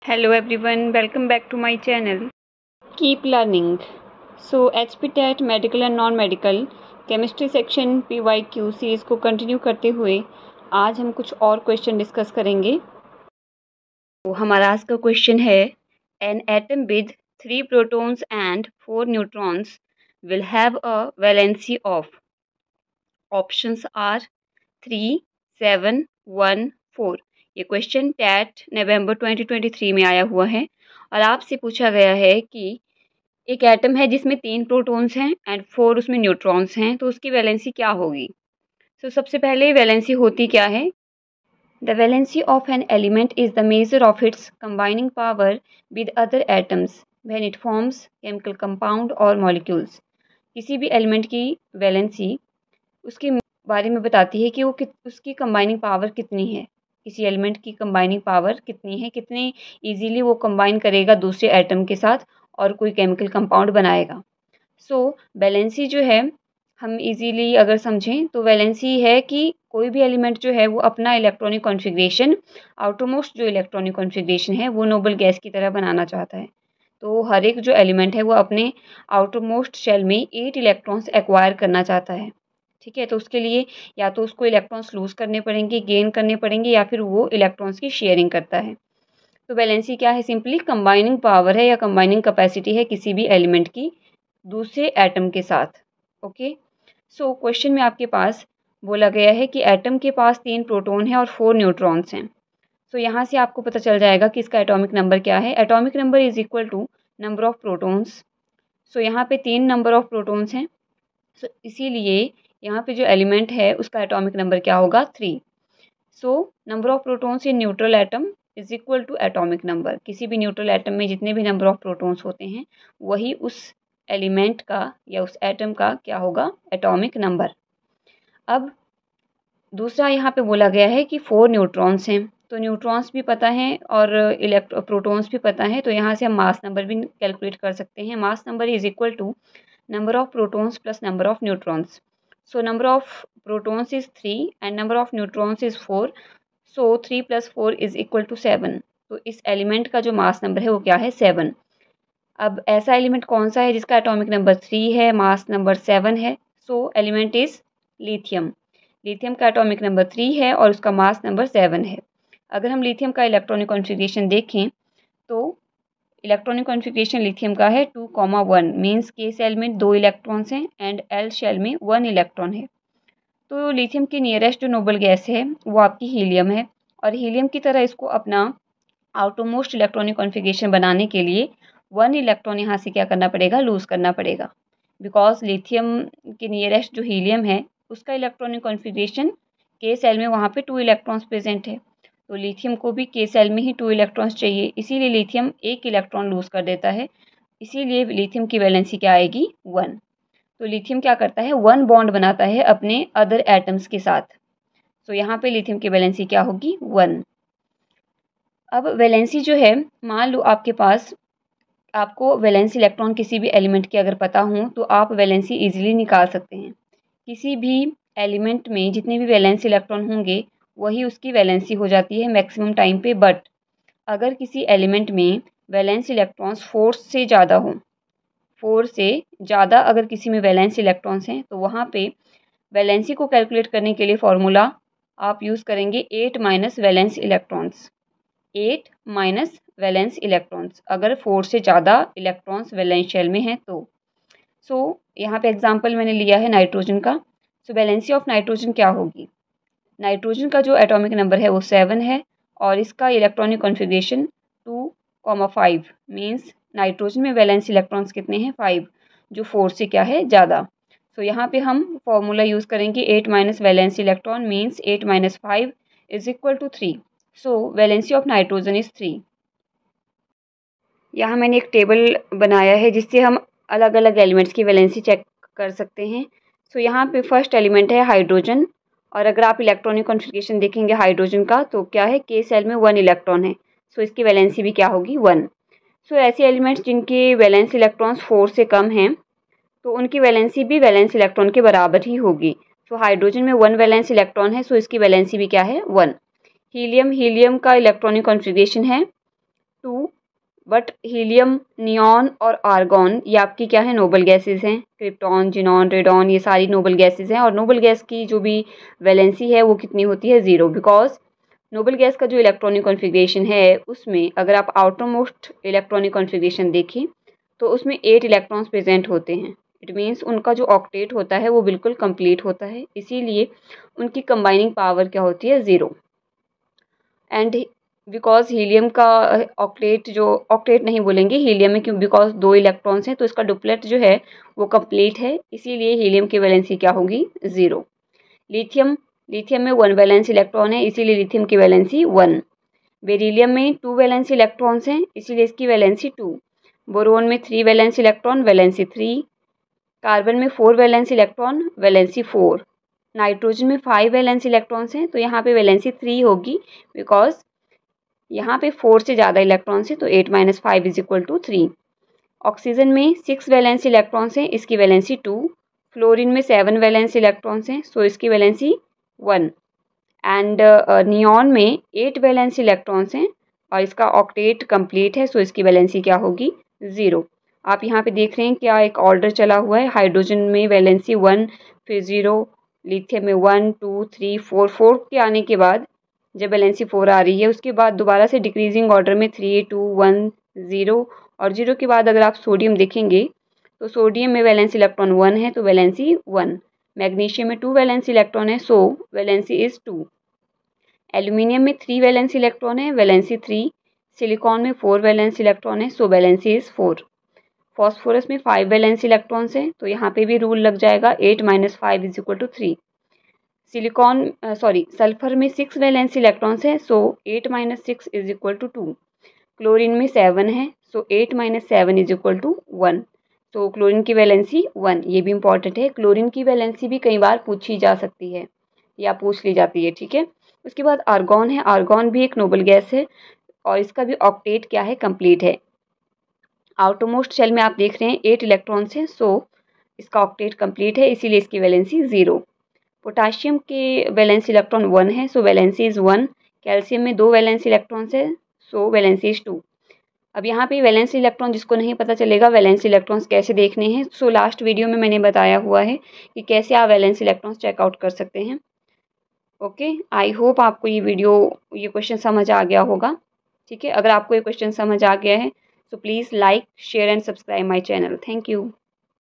Hello everyone, welcome back to my channel. Keep learning. So HPTET medical and non medical chemistry section PYQ series को continue करते हुए आज हम कुछ और क्वेश्चन डिस्कस करेंगे। तो हमारा आज का क्वेश्चन है an atom with 3 protons and 4 neutrons will have a valency of options are 3, 7, 1, 4। ये क्वेश्चन टैट नवंबर 2023 में आया हुआ है और आपसे पूछा गया है कि एक एटम है जिसमें 3 प्रोटॉन्स हैं एंड 4 उसमें न्यूट्रॉन्स हैं, तो उसकी वैलेंसी क्या होगी। सबसे पहले वैलेंसी होती क्या है। The valency of an element is the measure of its combining power with other atoms when it forms chemical compound और मॉलिक्यूल्स। किसी भी एलिमेंट की वैलेंसी उसके बारे में बताती है कि वो उसकी कंबाइनिंग पावर कितनी है, किसी एलिमेंट की कंबाइनिंग पावर कितनी है, कितने इजीली वो कंबाइन करेगा दूसरे एटम के साथ और कोई केमिकल कंपाउंड बनाएगा। वैलेंसी जो है हम इजीली अगर समझें तो वैलेंसी है कि कोई भी एलिमेंट जो है वो अपना इलेक्ट्रॉनिक कॉन्फ़िगरेशन, आउटरमोस्ट जो इलेक्ट्रॉनिक कॉन्फ़िगरेशन है वो नोबल गैस की तरह बनाना चाहता है। तो हर एक जो एलिमेंट है वो अपने आउटरमोस्ट शेल में 8 इलेक्ट्रॉन्स एक्वायर करना चाहता है। ठीक है, तो उसके लिए या तो उसको इलेक्ट्रॉन्स लूज़ करने पड़ेंगे, गेन करने पड़ेंगे, या फिर वो इलेक्ट्रॉन्स की शेयरिंग करता है। तो वैलेंसी क्या है, सिंपली कंबाइनिंग पावर है या कंबाइनिंग कैपेसिटी है किसी भी एलिमेंट की दूसरे एटम के साथ। ओके, क्वेश्चन में आपके पास बोला गया है कि एटम के पास 3 प्रोटॉन है और 4 न्यूट्रॉन्स हैं। यहाँ से आपको पता चल जाएगा कि इसका एटॉमिक नंबर क्या है। Atomic number is equal to number of protons. यहाँ पे 3 नंबर ऑफ प्रोटॉन्स हैं, इसीलिए यहाँ पे जो एलिमेंट है उसका एटॉमिक नंबर क्या होगा, 3। Number of protons in neutral atom is equal to atomic number. किसी भी न्यूट्रल एटम में जितने भी नंबर ऑफ प्रोटॉन्स होते हैं वही उस एलिमेंट का या उस एटम का क्या होगा, एटॉमिक नंबर। अब दूसरा यहाँ पे बोला गया है कि 4 न्यूट्रॉन्स हैं, तो न्यूट्रॉन्स भी पता है और प्रोटॉन्स भी पता है, तो यहाँ से हम मास नंबर भी कैलकुलेट कर सकते हैं। Mass number is equal to number of protons plus number of neutrons. Number of protons is 3 and number of neutrons is 4. 3 plus 4 is equal to 7. तो इस एलिमेंट का जो मास नंबर है वो क्या है, 7। अब ऐसा एलिमेंट कौन सा है जिसका एटॉमिक नंबर 3 है, मास नंबर 7 है। Element is lithium. लिथियम का एटॉमिक नंबर 3 है और उसका मास नंबर 7 है। अगर हम लिथियम का इलेक्ट्रॉनिक कॉन्फ़िगरेशन देखें तो इलेक्ट्रॉनिक कॉन्फ़िगरेशन लिथियम का है 2,1, मीन्स के सेल में 2 इलेक्ट्रॉन्स हैं एंड एल शेल में 1 इलेक्ट्रॉन है। तो लिथियम की नियरेस्ट जो नोबल गैस है वो आपकी हीलियम है, और हीलियम की तरह इसको अपना आउटरमोस्ट इलेक्ट्रॉनिक कॉन्फ़िगरेशन बनाने के लिए 1 इलेक्ट्रॉन यहाँ से क्या करना पड़ेगा, लूज़ करना पड़ेगा। बिकॉज लिथियम के नियरेस्ट जो हीलियम है उसका इलेक्ट्रॉनिक कॉन्फ़िगरेशन के सेल में वहाँ पे 2 इलेक्ट्रॉन्स प्रेजेंट है, तो लिथियम को भी के सेल में ही 2 इलेक्ट्रॉन्स चाहिए, इसीलिए लिथियम 1 इलेक्ट्रॉन लूज़ कर देता है। इसीलिए लिथियम की वैलेंसी क्या आएगी, 1। तो लिथियम क्या करता है, 1 बॉन्ड बनाता है अपने अदर एटम्स के साथ। यहाँ पे लिथियम की वैलेंसी क्या होगी, 1। अब वैलेंसी जो है, मान लो आपके पास आपको वैलेंसी इलेक्ट्रॉन किसी भी एलिमेंट के अगर पता हो तो आप वैलेंसी ईजिली निकाल सकते हैं। किसी भी एलिमेंट में जितने भी वैलेंसी इलेक्ट्रॉन होंगे वही उसकी वैलेंसी हो जाती है मैक्सिमम टाइम पे। बट अगर किसी एलिमेंट में वैलेंस इलेक्ट्रॉन्स 4 से ज़्यादा हो, 4 से ज़्यादा अगर किसी में वैलेंस इलेक्ट्रॉन्स हैं तो वहाँ पे वैलेंसी को कैलकुलेट करने के लिए फॉर्मूला आप यूज़ करेंगे 8 minus valence electrons. 8 minus valence electrons अगर 4 से ज़्यादा इलेक्ट्रॉन्स वैलेंस शेल में हैं तो। यहाँ पे एग्जांपल मैंने लिया है नाइट्रोजन का। वैलेंसी ऑफ नाइट्रोजन क्या होगी, नाइट्रोजन का जो एटॉमिक नंबर है वो 7 है और इसका इलेक्ट्रॉनिक कॉन्फ़िगरेशन 2,5, मीन्स नाइट्रोजन में वैलेंस इलेक्ट्रॉन्स कितने हैं, 5, जो 4 से क्या है, ज़्यादा। यहाँ पे हम फॉर्मूला यूज़ करेंगे 8 minus valence electron means 8 minus 5 is equal to 3। Valency of nitrogen is 3। यहाँ मैंने एक टेबल बनाया है जिससे हम अलग अलग एलिमेंट्स की वैलेंसी चेक कर सकते हैं। यहाँ पे फर्स्ट एलिमेंट है हाइड्रोजन, और अगर आप इलेक्ट्रॉनिक कॉन्फ़िगरेशन देखेंगे हाइड्रोजन का तो क्या है, के सेल में 1 इलेक्ट्रॉन है, इसकी वैलेंसी भी क्या होगी, 1। ऐसे एलिमेंट्स जिनके वैलेंस इलेक्ट्रॉन्स 4 से कम हैं तो उनकी वैलेंसी भी वैलेंस इलेक्ट्रॉन के बराबर ही होगी। हाइड्रोजन में 1 वैलेंस इलेक्ट्रॉन है, इसकी वैलेंसी भी क्या है, 1। हीलियम का इलेक्ट्रॉनिक कॉन्फ़िगरेशन है 2, बट हीलियम, नियॉन और आर्गॉन ये आपकी क्या है, नोबल गैसेस हैं। क्रिप्टॉन, जिनॉन, रेडॉन ये सारी नोबल गैसेस हैं। और नोबल गैस की जो भी वैलेंसी है वो कितनी होती है, 0, बिकॉज नोबल गैस का जो इलेक्ट्रॉनिक कॉन्फ़िगरेशन है उसमें अगर आप आउटर मोस्ट इलेक्ट्रॉनिक कॉन्फ़िगरेशन देखें तो उसमें 8 इलेक्ट्रॉन्स प्रेजेंट होते हैं। इट मीन्स उनका जो ऑक्टेट होता है वो बिल्कुल कंप्लीट होता है, इसीलिए उनकी कंबाइनिंग पावर क्या होती है, 0। एंड बिकॉज हीलियम का ऑक्टेट, जो ऑक्टेट नहीं बोलेंगे हीलियम में, क्यों, बिकॉज 2 इलेक्ट्रॉन्स हैं तो इसका डुप्लेट जो है वो कंप्लीट है, इसीलिए हीलियम की वैलेंसी क्या होगी, 0। लिथियम, लिथियम में 1 वैलेंस इलेक्ट्रॉन है, इसीलिए लिथियम की वैलेंसी 1। बेरिलियम में 2 वैलेंस इलेक्ट्रॉन्स हैं, इसीलिए इसकी वैलेंसी 2। बोरोन में 3 वैलेंस इलेक्ट्रॉन, वैलेंसी 3। कार्बन में 4 वैलेंस इलेक्ट्रॉन, वैलेंसी 4। नाइट्रोजन में 5 वैलेंस इलेक्ट्रॉन्स हैं तो यहाँ पे वैलेंसी 3 होगी, बिकॉज यहाँ पे 4 से ज़्यादा इलेक्ट्रॉन्स हैं तो 8 - 5 = 3। ऑक्सीजन में 6 वैलेंस इलेक्ट्रॉन्स हैं, इसकी वैलेंसी 2। फ्लोरीन में 7 वैलेंस इलेक्ट्रॉन्स हैं, सो इसकी वैलेंसी 1। एंड नियॉन में 8 वैलेंस इलेक्ट्रॉन्स हैं और इसका ऑक्टेट कंप्लीट है, सो इसकी वैलेंसी क्या होगी, 0। आप यहाँ पे देख रहे हैं क्या एक ऑर्डर चला हुआ है, हाइड्रोजन में वैलेंसी 1, फिर 0, लिथियम में 1, 2, 3, 4, 4 के आने के बाद जब वैलेंसी 4 आ रही है उसके बाद दोबारा से डिक्रीजिंग ऑर्डर में 3, 2, 1, 0 और 0 के बाद अगर आप सोडियम देखेंगे तो सोडियम में वैलेंस इलेक्ट्रॉन 1 है तो वैलेंसी 1। मैग्नीशियम में 2 वैलेंस इलेक्ट्रॉन है, सो वैलेंसी इज़ 2। एल्यूमिनियम में 3 वैलेंस इलेक्ट्रॉन है, वैलेंसी 3। सिलिकॉन में 4 वैलेंस इलेक्ट्रॉन है, सो वैलेंसी इज़ 4। फॉस्फोरस में 5 वैलेंस इलेक्ट्रॉन्स हैं तो यहाँ पे भी रूल लग जाएगा, 8 - 5 = 3। सल्फर में 6 वैलेंस इलेक्ट्रॉन्स है, सो 8 - 6 = 2। क्लोरीन में 7 है, सो 8 - 7 = 1। तो क्लोरीन की वैलेंसी 1, ये भी इंपॉर्टेंट है। क्लोरीन की वैलेंसी भी कई बार पूछी जा सकती है या पूछ ली जाती है, ठीक है। उसके बाद आर्गॉन है, आर्गॉन भी एक नोबल गैस है और इसका भी ऑक्टेट क्या है, कंप्लीट है। आउटरमोस्ट शेल में आप देख रहे हैं 8 इलेक्ट्रॉन्स हैं, सो इसका ऑक्टेट कंप्लीट है, इसीलिए इसकी वैलेंसी 0। पोटाशियम के वैलेंस इलेक्ट्रॉन 1 है, सो वैलेंसी इज़ 1। कैल्शियम में 2 वैलेंस इलेक्ट्रॉन्स है, सो वैलेंसी इज़ 2। अब यहाँ पे वैलेंस इलेक्ट्रॉन जिसको नहीं पता चलेगा वैलेंस इलेक्ट्रॉन्स कैसे देखने हैं, सो लास्ट वीडियो में मैंने बताया हुआ है कि कैसे आप वैलेंस इलेक्ट्रॉन्स चेकआउट कर सकते हैं। ओके, आई होप आपको ये क्वेश्चन समझ आ गया होगा, ठीक है। अगर आपको ये क्वेश्चन समझ आ गया है तो please like, share and subscribe my channel. Thank you.